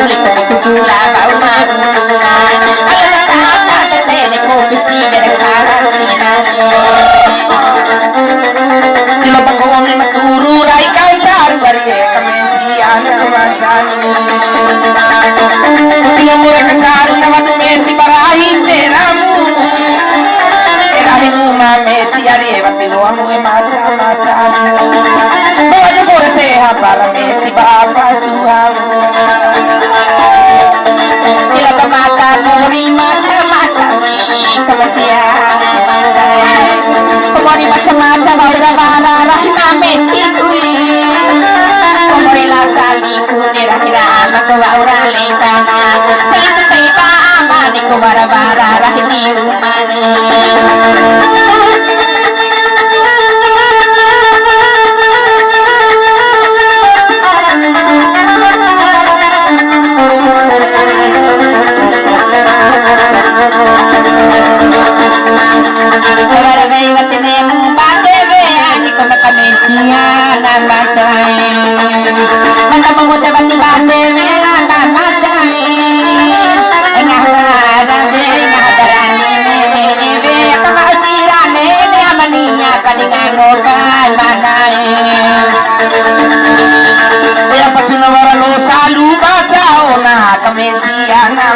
kulit kutula bau maguna ala tata tete ko bisi berkaran tinani Tila bagong maturo ray kancar bari kamensi ana macani Tila mura kancar na watu mensi barahin teramu Terahimu mameti are watilo amu maca macani Baju kore seha para mensi bapa suhamu Tila mata muri macam-macam kemacian macam Komori macam-macam bara-bara rahna meci kui Komori la sali kuni rahira anak orang lengkana Selain teba amani ko bara-bara rahni umani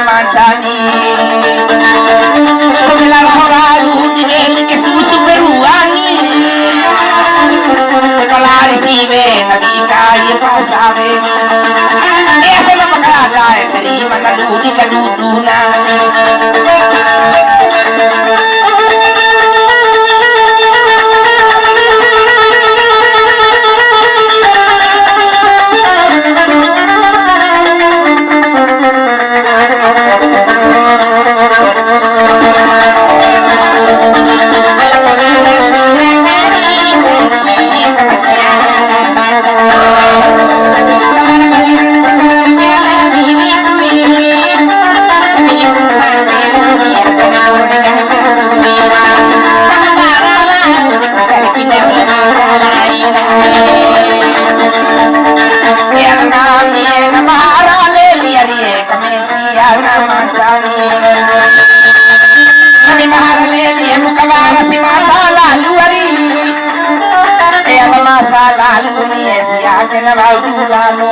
Macani Kumila rahoraru Dibeli ke susu beruani Kalari sibe Nabi kaya pasare Esa na makakay Terima na ludi kaduduna Masalah lu ni siapa nak bawa lalu